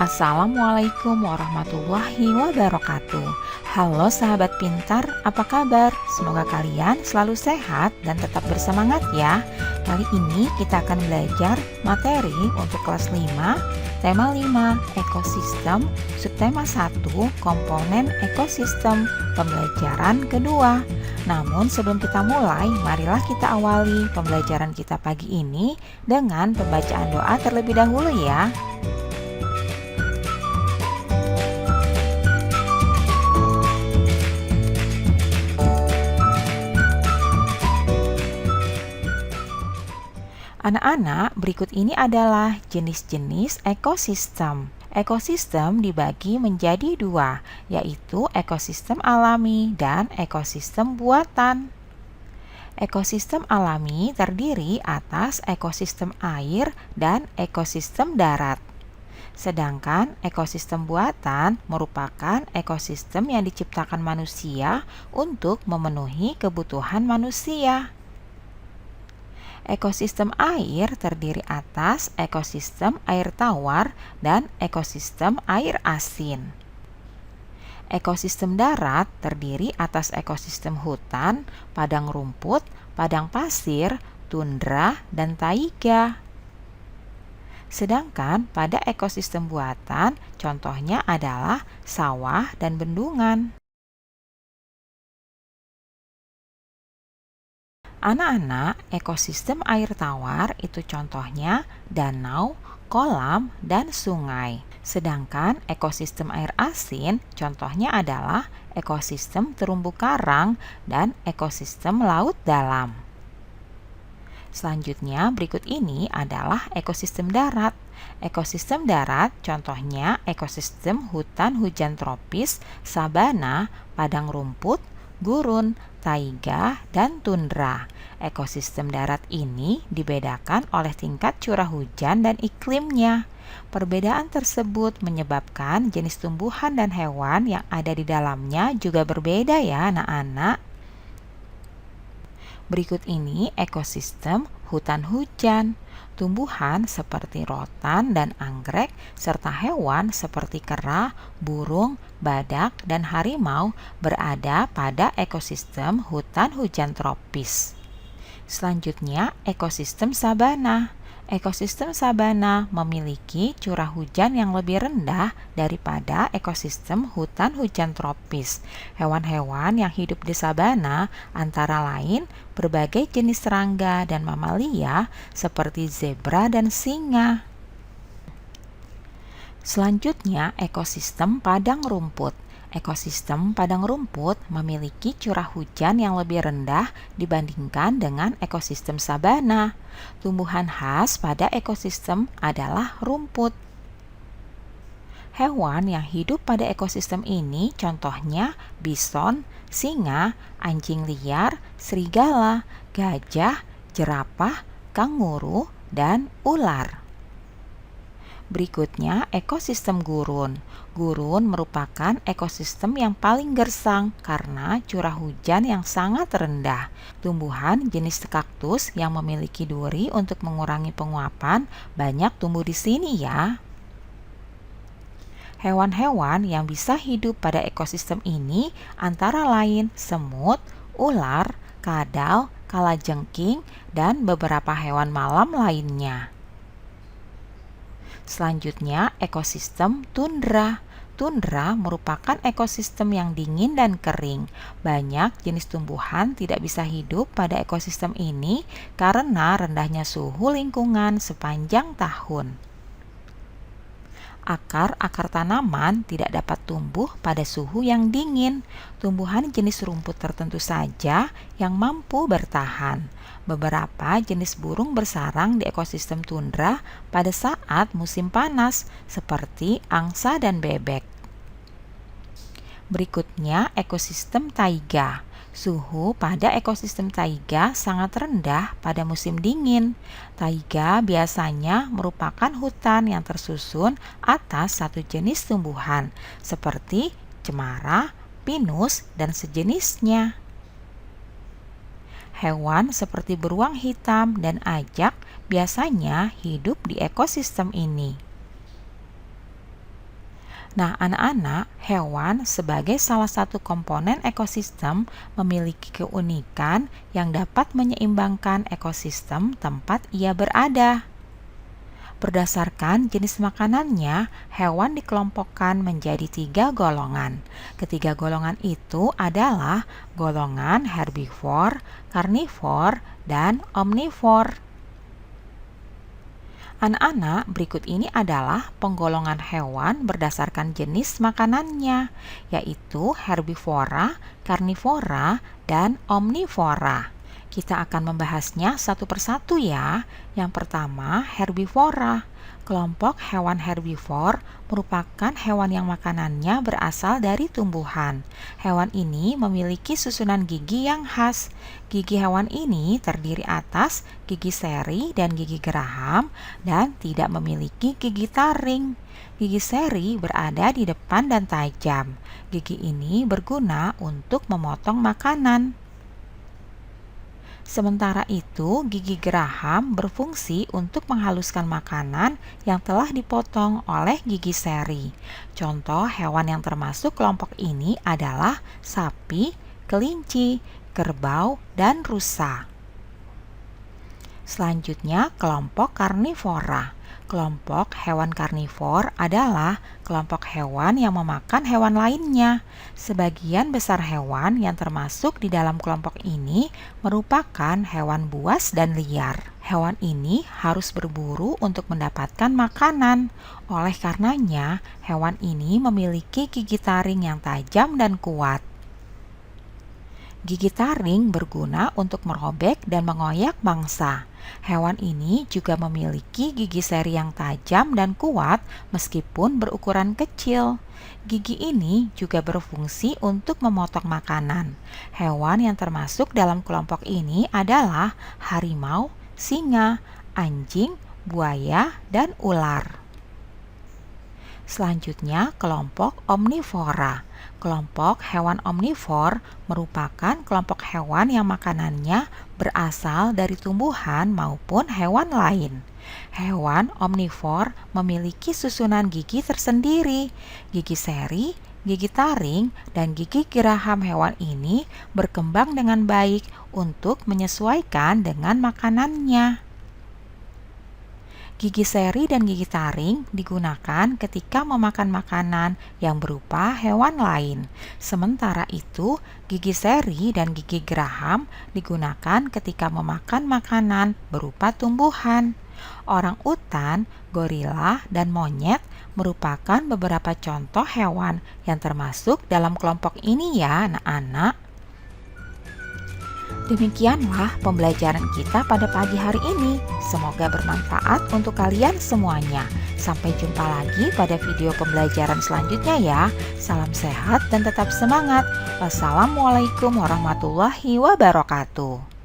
Assalamualaikum warahmatullahi wabarakatuh. Halo sahabat pintar, apa kabar? Semoga kalian selalu sehat dan tetap bersemangat ya. Kali ini kita akan belajar materi untuk kelas 5, tema 5, ekosistem, subtema 1, komponen ekosistem, pembelajaran kedua. Namun sebelum kita mulai, marilah kita awali pembelajaran kita pagi ini dengan pembacaan doa terlebih dahulu ya. Anak-anak, berikut ini adalah jenis-jenis ekosistem. Ekosistem dibagi menjadi dua, yaitu ekosistem alami dan ekosistem buatan. Ekosistem alami terdiri atas ekosistem air dan ekosistem darat. Sedangkan ekosistem buatan merupakan ekosistem yang diciptakan manusia untuk memenuhi kebutuhan manusia. Ekosistem air terdiri atas ekosistem air tawar dan ekosistem air asin. Ekosistem darat terdiri atas ekosistem hutan, padang rumput, padang pasir, tundra, dan taiga. Sedangkan pada ekosistem buatan, contohnya adalah sawah dan bendungan. Anak-anak, ekosistem air tawar itu contohnya danau, kolam, dan sungai. Sedangkan ekosistem air asin contohnya adalah ekosistem terumbu karang dan ekosistem laut dalam. Selanjutnya, berikut ini adalah ekosistem darat. Ekosistem darat contohnya ekosistem hutan hujan tropis, sabana, padang rumput, gurun, taiga, dan tundra. Ekosistem darat ini dibedakan oleh tingkat curah hujan dan iklimnya. Perbedaan tersebut menyebabkan jenis tumbuhan dan hewan yang ada di dalamnya juga berbeda ya anak-anak. Berikut ini ekosistem hutan hujan. Tumbuhan seperti rotan dan anggrek, serta hewan seperti kera, burung, badak, dan harimau berada pada ekosistem hutan hujan tropis. Selanjutnya, ekosistem sabana. Ekosistem sabana memiliki curah hujan yang lebih rendah daripada ekosistem hutan hujan tropis. Hewan-hewan yang hidup di sabana antara lain berbagai jenis serangga dan mamalia seperti zebra dan singa. Selanjutnya, ekosistem padang rumput. Ekosistem padang rumput memiliki curah hujan yang lebih rendah dibandingkan dengan ekosistem sabana. Tumbuhan khas pada ekosistem adalah rumput. Hewan yang hidup pada ekosistem ini contohnya bison, singa, anjing liar, serigala, gajah, jerapah, kanguru, dan ular. Berikutnya, ekosistem gurun. Gurun merupakan ekosistem yang paling gersang karena curah hujan yang sangat rendah. Tumbuhan jenis kaktus yang memiliki duri untuk mengurangi penguapan banyak tumbuh di sini ya. Hewan-hewan yang bisa hidup pada ekosistem ini antara lain semut, ular, kadal, kalajengking, dan beberapa hewan malam lainnya. Selanjutnya, ekosistem tundra. Tundra merupakan ekosistem yang dingin dan kering. Banyak jenis tumbuhan tidak bisa hidup pada ekosistem ini karena rendahnya suhu lingkungan sepanjang tahun. Akar-akar tanaman tidak dapat tumbuh pada suhu yang dingin. Tumbuhan jenis rumput tertentu saja yang mampu bertahan. Beberapa jenis burung bersarang di ekosistem tundra pada saat musim panas, seperti angsa dan bebek. Berikutnya, ekosistem taiga. Suhu pada ekosistem taiga sangat rendah pada musim dingin. Taiga biasanya merupakan hutan yang tersusun atas satu jenis tumbuhan, seperti cemara, pinus, dan sejenisnya. Hewan seperti beruang hitam dan ajak biasanya hidup di ekosistem ini. Nah, anak-anak, hewan sebagai salah satu komponen ekosistem memiliki keunikan yang dapat menyeimbangkan ekosistem tempat ia berada. Berdasarkan jenis makanannya, hewan dikelompokkan menjadi 3 golongan. Ketiga golongan itu adalah golongan herbivor, karnivor, dan omnivor. Anak-anak, berikut ini adalah penggolongan hewan berdasarkan jenis makanannya, yaitu herbivora, karnivora, dan omnivora. Kita akan membahasnya satu persatu ya. Yang pertama, herbivora. Kelompok hewan herbivor merupakan hewan yang makanannya berasal dari tumbuhan. Hewan ini memiliki susunan gigi yang khas. Gigi hewan ini terdiri atas gigi seri dan gigi geraham dan tidak memiliki gigi taring. Gigi seri berada di depan dan tajam. Gigi ini berguna untuk memotong makanan. Sementara itu, gigi geraham berfungsi untuk menghaluskan makanan yang telah dipotong oleh gigi seri. Contoh hewan yang termasuk kelompok ini adalah sapi, kelinci, kerbau, dan rusa. Selanjutnya, kelompok karnivora. Kelompok hewan karnivor adalah kelompok hewan yang memakan hewan lainnya. Sebagian besar hewan yang termasuk di dalam kelompok ini merupakan hewan buas dan liar. Hewan ini harus berburu untuk mendapatkan makanan. Oleh karenanya, hewan ini memiliki gigi taring yang tajam dan kuat. Gigi taring berguna untuk merobek dan mengoyak mangsa. Hewan ini juga memiliki gigi seri yang tajam dan kuat meskipun berukuran kecil. Gigi ini juga berfungsi untuk memotong makanan. Hewan yang termasuk dalam kelompok ini adalah harimau, singa, anjing, buaya, dan ular. Selanjutnya, kelompok omnivora. Kelompok hewan omnivor merupakan kelompok hewan yang makanannya berasal dari tumbuhan maupun hewan lain. Hewan omnivor memiliki susunan gigi tersendiri. Gigi seri, gigi taring, dan gigi geraham hewan ini berkembang dengan baik untuk menyesuaikan dengan makanannya. Gigi seri dan gigi taring digunakan ketika memakan makanan yang berupa hewan lain. Sementara itu, gigi seri dan gigi geraham digunakan ketika memakan makanan berupa tumbuhan. Orang utan, gorila, dan monyet merupakan beberapa contoh hewan yang termasuk dalam kelompok ini ya, anak-anak. Demikianlah pembelajaran kita pada pagi hari ini. Semoga bermanfaat untuk kalian semuanya. Sampai jumpa lagi pada video pembelajaran selanjutnya ya. Salam sehat dan tetap semangat. Wassalamualaikum warahmatullahi wabarakatuh.